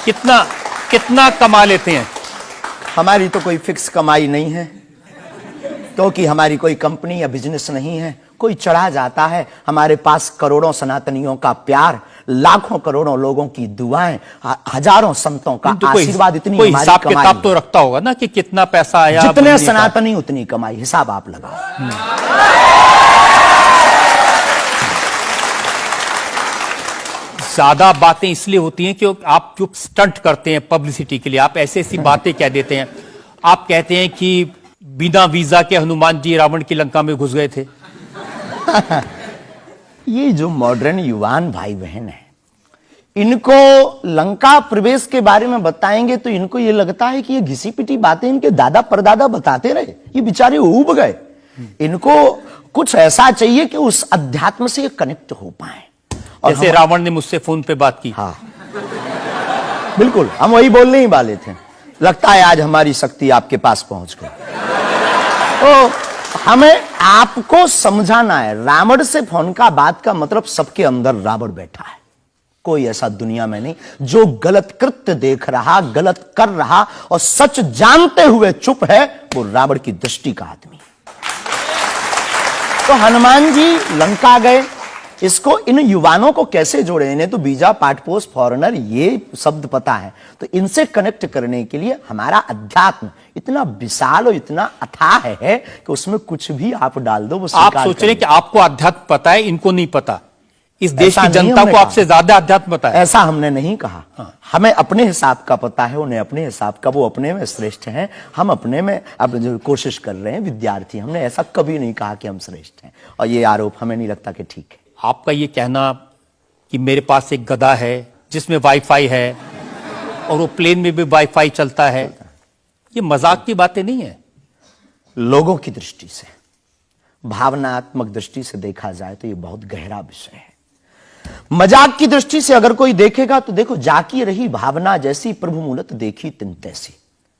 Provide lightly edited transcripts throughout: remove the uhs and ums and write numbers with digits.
कितना कितना कमा लेते हैं? हमारी तो कोई फिक्स कमाई नहीं है, क्योंकि हमारी कोई कंपनी या बिजनेस नहीं है। कोई चढ़ा जाता है, हमारे पास करोड़ों सनातनियों का प्यार, लाखों करोड़ों लोगों की दुआएं, हजारों संतों का आशीर्वाद, इतनी कोई हमारी हिसाब कमाई किताब तो रखता होगा ना कि कितना पैसा आया। जितने सनातनी उतनी कमाई, हिसाब आप लगाओ। ज्यादा बातें इसलिए होती हैं कि आप जो स्टंट करते हैं पब्लिसिटी के लिए, आप ऐसी ऐसी बातें कह देते हैं। आप कहते हैं कि बिना वीजा के हनुमान जी रावण की लंका में घुस गए थे। ये जो मॉडर्न युवान भाई बहन है, इनको लंका प्रवेश के बारे में बताएंगे तो इनको ये लगता है कि ये घिसी पिटी बातें इनके दादा परदादा बताते रहे, ये बेचारे ऊब गए। इनको कुछ ऐसा चाहिए कि उस अध्यात्म से कनेक्ट हो पाए। और जैसे रावण ने मुझसे फोन पे बात की। हाँ, बिल्कुल, हम वही बोलने ही वाले थे। लगता है आज हमारी शक्ति आपके पास पहुंच गई। तो हमें आपको समझाना है, रावण से फोन का बात का मतलब सबके अंदर रावण बैठा है। कोई ऐसा दुनिया में नहीं जो गलत कृत्य देख रहा, गलत कर रहा और सच जानते हुए चुप है, वो रावण की दृष्टि का आदमी। तो हनुमान जी लंका गए, इसको इन युवानों को कैसे जोड़े? इन्हें तो वीजा, पासपोर्ट, फॉरेनर ये शब्द पता है। तो इनसे कनेक्ट करने के लिए हमारा अध्यात्म इतना विशाल और इतना अथाह है कि उसमें कुछ भी आप डाल दो वो आप सोच रहे हैं कि आपको अध्यात्म पता है, इनको नहीं पता। इस देश की जनता को आपसे ज्यादा अध्यात्म पता है। ऐसा हमने नहीं कहा। हाँ। हमें अपने हिसाब का पता है, उन्हें अपने हिसाब का। वो अपने में श्रेष्ठ हैं, हम अपने में अब जो कोशिश कर रहे हैं विद्यार्थी। हमने ऐसा कभी नहीं कहा कि हम श्रेष्ठ हैं, और ये आरोप हमें नहीं लगता कि ठीक है। आपका ये कहना कि मेरे पास एक गधा है जिसमें वाईफाई है और वो प्लेन में भी वाईफाई चलता है, ये मजाक की बातें नहीं है। लोगों की दृष्टि से, भावनात्मक दृष्टि से देखा जाए तो ये बहुत गहरा विषय है। मजाक की दृष्टि से अगर कोई देखेगा तो देखो, जाकी रही भावना जैसी प्रभु मूलत देखी तिन तैसी।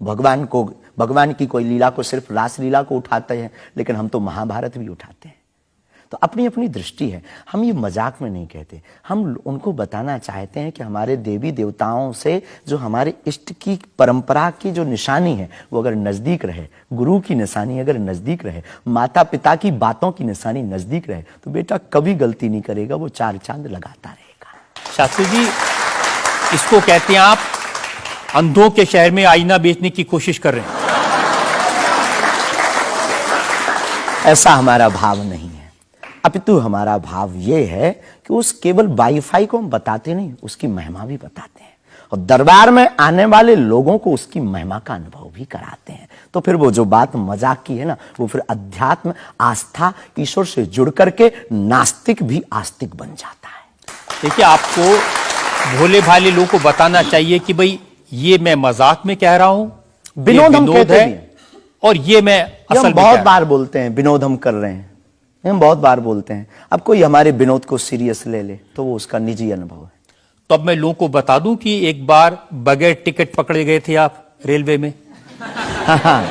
भगवान की कोई लीला को सिर्फ रास लीला को उठाते हैं, लेकिन हम तो महाभारत भी उठाते हैं। तो अपनी अपनी दृष्टि है, हम ये मजाक में नहीं कहते। हम उनको बताना चाहते हैं कि हमारे देवी देवताओं से जो हमारे इष्ट की परंपरा की जो निशानी है वो अगर नजदीक रहे, गुरु की निशानी अगर नजदीक रहे, माता पिता की बातों की निशानी नजदीक रहे, तो बेटा कभी गलती नहीं करेगा, वो चार चांद लगाता रहेगा। शास्त्री जी, इसको कहते हैं आप अंधों के शहर में आईना बेचने की कोशिश कर रहे हैं। ऐसा हमारा भाव नहीं है, अपितु हमारा भाव यह है कि उस केवल वाईफाई को हम बताते नहीं, उसकी महिमा भी बताते हैं, और दरबार में आने वाले लोगों को उसकी महिमा का अनुभव भी कराते हैं। तो फिर वो जो बात मजाक की है ना, वो फिर अध्यात्म, आस्था, ईश्वर से जुड़ करके नास्तिक भी आस्तिक बन जाता है। देखिए, आपको भोले भाले लोगों को बताना चाहिए कि भाई ये मैं मजाक में कह रहा हूं, विनोद हम कहते हैं, और ये मैं असल में बहुत बार बोलते हैं विनोद हम कर रहे हैं, हम बहुत बार बोलते हैं। अब कोई हमारे विनोद को सीरियस ले ले तो वो उसका निजी अनुभव है। तो अब मैं लोगों को बता दूं कि एक बार बगैर टिकट पकड़े गए थे आप रेलवे में। हाँ,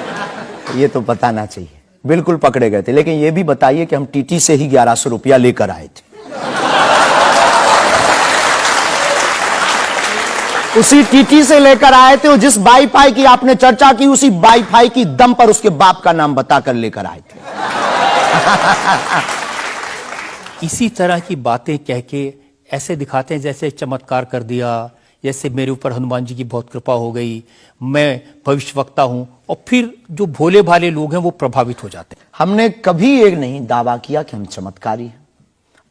ये तो बताना चाहिए, बिल्कुल पकड़े गए थे। लेकिन ये भी बताइए कि हम टीटी से ही 1100 रुपया लेकर आए थे। उसी टीटी से लेकर आए थे, जिस वाईफाई की आपने चर्चा की, उसी वाईफाई की दम पर उसके बाप का नाम बताकर लेकर आए थे। इसी तरह की बातें कह के ऐसे दिखाते हैं जैसे चमत्कार कर दिया, जैसे मेरे ऊपर हनुमान जी की बहुत कृपा हो गई, मैं भविष्यवक्ता हूं, और फिर जो भोले भाले लोग हैं वो प्रभावित हो जाते हैं। हमने कभी एक नहीं दावा किया कि हम चमत्कारी हैं।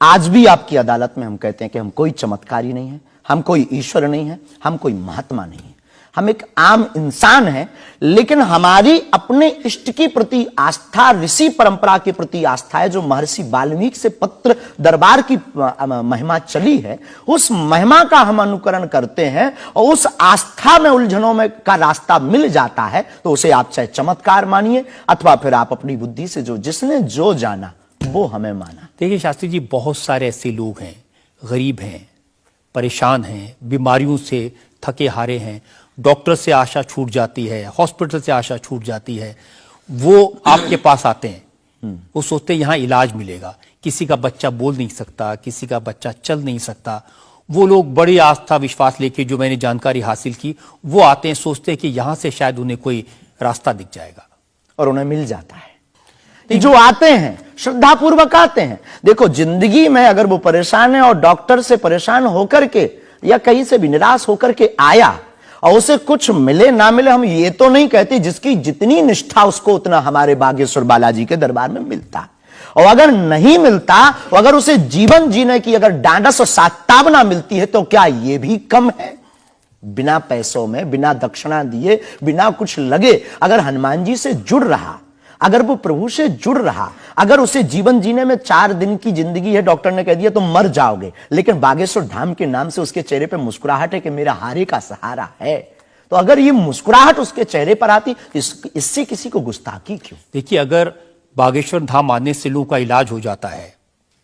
आज भी आपकी अदालत में हम कहते हैं कि हम कोई चमत्कारी नहीं है, हम कोई ईश्वर नहीं है, हम कोई महात्मा नहीं है, हम एक आम इंसान हैं। लेकिन हमारी अपने इष्ट की प्रति आस्था, ऋषि परंपरा के प्रति आस्था है, जो महर्षि वाल्मीकि से पत्र दरबार की महिमा चली है, उस महिमा का हम अनुकरण करते हैं, और उस आस्था में उलझनों में का रास्ता मिल जाता है तो उसे आप चाहे चमत्कार मानिए, अथवा फिर आप अपनी बुद्धि से जो जिसने जो जाना वो हमें माना। देखिए शास्त्री जी, बहुत सारे ऐसे लोग हैं, गरीब हैं, परेशान हैं, बीमारियों से थके हारे हैं, डॉक्टर से आशा छूट जाती है, हॉस्पिटल से आशा छूट जाती है, वो आपके पास आते हैं, वो सोचते हैं यहाँ इलाज मिलेगा। किसी का बच्चा बोल नहीं सकता, किसी का बच्चा चल नहीं सकता, वो लोग बड़ी आस्था विश्वास लेके, जो मैंने जानकारी हासिल की, वो आते हैं, सोचते हैं कि यहां से शायद उन्हें कोई रास्ता दिख जाएगा, और उन्हें मिल जाता है। जो आते हैं श्रद्धापूर्वक आते हैं। देखो, जिंदगी में अगर वो परेशान है और डॉक्टर से परेशान होकर के या कहीं से भी निराश होकर के आया और उसे कुछ मिले ना मिले, हम ये तो नहीं कहते, जिसकी जितनी निष्ठा उसको उतना हमारे बागेश्वर बालाजी के दरबार में मिलता है। और अगर नहीं मिलता, और अगर उसे जीवन जीने की अगर डांडस और सात्तावना मिलती है, तो क्या यह भी कम है? बिना पैसों में, बिना दक्षिणा दिए, बिना कुछ लगे अगर हनुमान जी से जुड़ रहा, अगर वो प्रभु से जुड़ रहा, अगर उसे जीवन जीने में 4 दिन की जिंदगी है, डॉक्टर ने कह दिया तो मर जाओगे, लेकिन बागेश्वर धाम के नाम से उसके चेहरे पे मुस्कुराहट है कि मेरा हारे का सहारा है, तो अगर ये मुस्कुराहट उसके चेहरे पर आती, इससे किसी को गुस्ताखी क्यों? देखिए, अगर बागेश्वर धाम आने से लोगों का इलाज हो जाता है,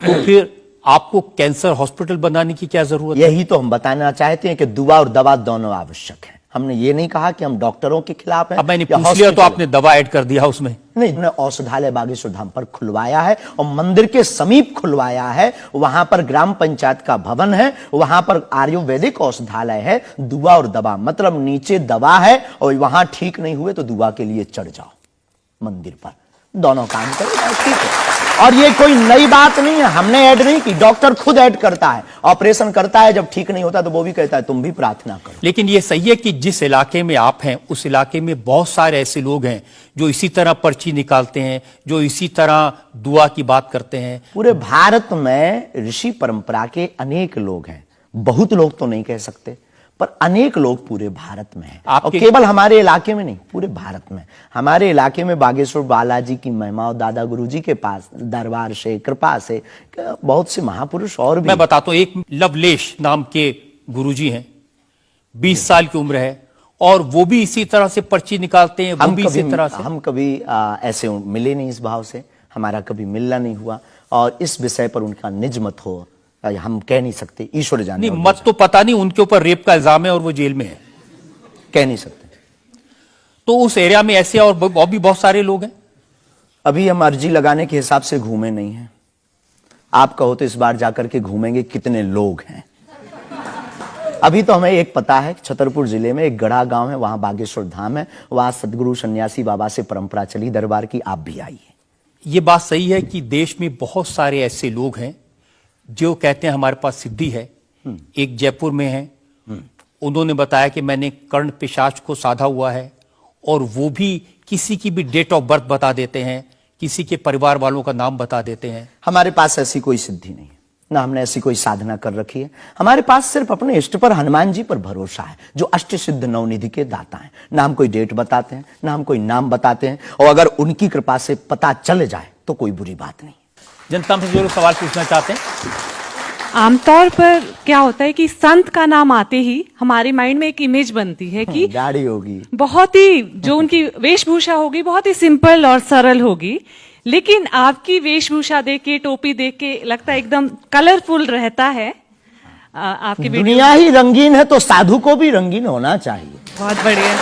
तो फिर आपको कैंसर हॉस्पिटल बनाने की क्या जरूरत है? यही तो हम बताना चाहते हैं कि दुआ और दवा दोनों आवश्यक है। हमने ये नहीं कहा कि हम डॉक्टरों के खिलाफ हैं। अब मैंने पूछ लिया तो आपने दवा ऐड कर दिया उसमें। नहीं, हमने औषधालय बागेश्वर धाम पर खुलवाया है और मंदिर के समीप खुलवाया है। वहां पर ग्राम पंचायत का भवन है, वहां पर आयुर्वेदिक औषधालय है। दुआ और दवा मतलब नीचे दवा है और वहां ठीक नहीं हुए तो दुआ के लिए चढ़ जाओ मंदिर पर, दोनों काम करो, ठीक है। और ये कोई नई बात नहीं है, हमने ऐड नहीं की, डॉक्टर खुद ऐड करता है। ऑपरेशन करता है, जब ठीक नहीं होता तो वो भी कहता है तुम भी प्रार्थना करो। लेकिन ये सही है कि जिस इलाके में आप हैं, उस इलाके में बहुत सारे ऐसे लोग हैं जो इसी तरह पर्ची निकालते हैं, जो इसी तरह दुआ की बात करते हैं। पूरे भारत में ऋषि परंपरा के अनेक लोग हैं, बहुत लोग तो नहीं कह सकते, पर अनेक लोग पूरे भारत में हैं। और केवल हमारे इलाके में नहीं, पूरे भारत में। हमारे इलाके में बागेश्वर बालाजी की महिमा और दादा गुरुजी के पास दरबार से, कृपा से बहुत से महापुरुष और भी। मैं बताता हूं, एक लवलेश नाम के गुरुजी हैं, 20 साल की उम्र है, और वो भी इसी तरह से पर्ची निकालते हैं। हम कभी ऐसे मिले नहीं इस भाव से, हमारा कभी मिलना नहीं हुआ, और इस विषय पर उनका निज मत हो हम कह नहीं सकते, ईश्वर जाने। नहीं, मत तो पता नहीं, उनके ऊपर रेप का इल्जाम है और वो जेल में है, कह नहीं सकते। तो उस एरिया में ऐसे और भी बहुत सारे लोग हैं। अभी हम अर्जी लगाने के हिसाब से घूमे नहीं हैं। आप कहो तो इस बार जाकर के घूमेंगे कितने लोग हैं। अभी तो हमें एक पता है, छतरपुर जिले में एक गढ़ा गांव है, वहां बागेश्वर धाम है, वहां सदगुरु सन्यासी बाबा से परंपरा चली दरबार की, आप भी आइए। ये बात सही है कि देश में बहुत सारे ऐसे लोग हैं जो कहते हैं हमारे पास सिद्धि है। एक जयपुर में है, उन्होंने बताया कि मैंने कर्ण पिशाच को साधा हुआ है, और वो भी किसी की भी डेट ऑफ बर्थ बता देते हैं, किसी के परिवार वालों का नाम बता देते हैं। हमारे पास ऐसी कोई सिद्धि नहीं है, ना हमने ऐसी कोई साधना कर रखी है। हमारे पास सिर्फ अपने इष्ट पर, हनुमान जी पर भरोसा है, जो अष्ट सिद्ध नवनिधि के दाता हैं। ना हम कोई डेट बताते हैं, ना हम कोई नाम बताते हैं, और अगर उनकी कृपा से पता चल जाए तो कोई बुरी बात नहीं। जनता में जो लोग सवाल पूछना चाहते हैं, आमतौर पर क्या होता है कि संत का नाम आते ही हमारे माइंड में एक इमेज बनती है कि गाड़ी होगी, बहुत ही जो उनकी वेशभूषा होगी बहुत ही सिंपल और सरल होगी, लेकिन आपकी वेशभूषा देख के, टोपी देख के लगता है एकदम कलरफुल रहता है। आपकी दुनिया ही रंगीन है तो साधु को भी रंगीन होना चाहिए। बहुत बढ़िया,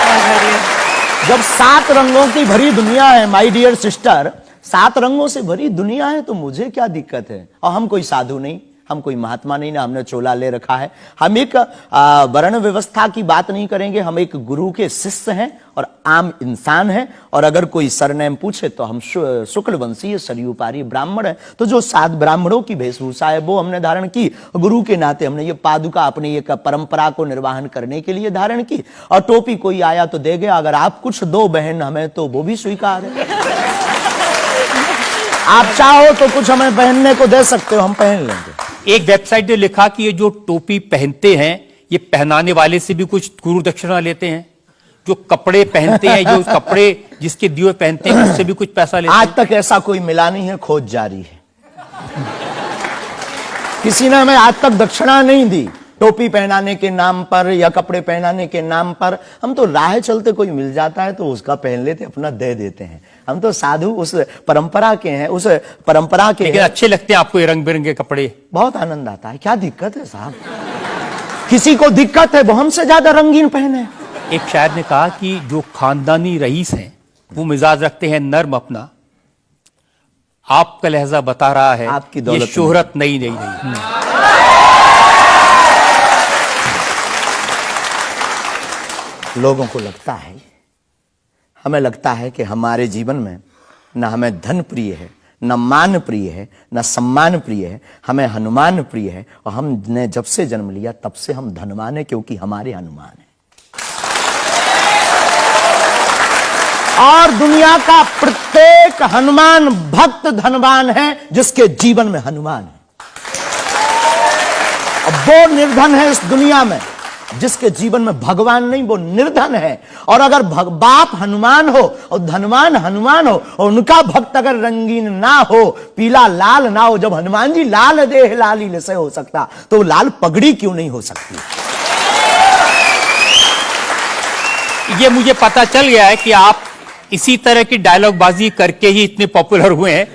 बहुत बढ़िया। जब 7 रंगों की भरी दुनिया है माय डियर सिस्टर, 7 रंगों से भरी दुनिया है, तो मुझे क्या दिक्कत है? और हम कोई साधु नहीं, हम कोई महात्मा नहीं, ना हमने चोला ले रखा है। हम एक वर्ण व्यवस्था की बात नहीं करेंगे, हम एक गुरु के शिष्य हैं और आम इंसान हैं। और अगर कोई सरनेम पूछे तो हम शुक्ल वंशीय सरयू पारी ब्राह्मण है। तो जो 7 ब्राह्मणों की वेशभूषा है वो हमने धारण की, गुरु के नाते हमने ये पादुका अपनी एक परंपरा को निर्वाहन करने के लिए धारण की। और टोपी कोई आया तो दे गया, अगर आप कुछ दो बहन हमें तो वो भी स्वीकार है। आप चाहो तो कुछ हमें पहनने को दे सकते हो, हम पहन लेंगे। एक वेबसाइट ने लिखा कि ये जो टोपी पहनते हैं, ये पहनाने वाले से भी कुछ गुरु दक्षिणा लेते हैं। जो कपड़े पहनते हैं, जो कपड़े जिसके दिए पहनते हैं, उससे भी कुछ पैसा लेते हैं। आज तक ऐसा कोई मिला नहीं है, खोज जारी है। किसी ने हमें आज तक दक्षिणा नहीं दी, टोपी पहनाने के नाम पर या कपड़े पहनाने के नाम पर। हम तो राह चलते कोई मिल जाता है तो उसका पहन लेते, अपना दे देते हैं। हम तो साधु उस परंपरा के हैं, उस परंपरा के। लेकिन अच्छे लगते हैं आपको ये रंग बिरंगे कपड़े? बहुत आनंद आता है। क्या दिक्कत है साहब? किसी को दिक्कत है वो हमसे ज्यादा रंगीन पहने। एक शायर ने कहा कि जो खानदानी रईस हैं वो मिजाज रखते हैं नर्म अपना, आपका लहजा बता रहा है आपकी दौलत ये शोहरत नहीं। लोगों को लगता है, हमें लगता है कि हमारे जीवन में न हमें धन प्रिय है, न मान प्रिय है, न सम्मान प्रिय है, हमें हनुमान प्रिय है। और हमने जब से जन्म लिया तब से हम धनवान है, क्योंकि हमारे हनुमान है। और दुनिया का प्रत्येक हनुमान भक्त धनवान है जिसके जीवन में हनुमान है। अब वो निर्धन है इस दुनिया में जिसके जीवन में भगवान नहीं, वो निर्धन है। और अगर बाप हनुमान हो और धनवान हनुमान हो और उनका भक्त अगर रंगीन ना हो, पीला लाल ना हो, जब हनुमान जी लाल देह लाली से हो सकता तो लाल पगड़ी क्यों नहीं हो सकती? ये मुझे पता चल गया है कि आप इसी तरह की डायलॉग बाजी करके ही इतने पॉपुलर हुए हैं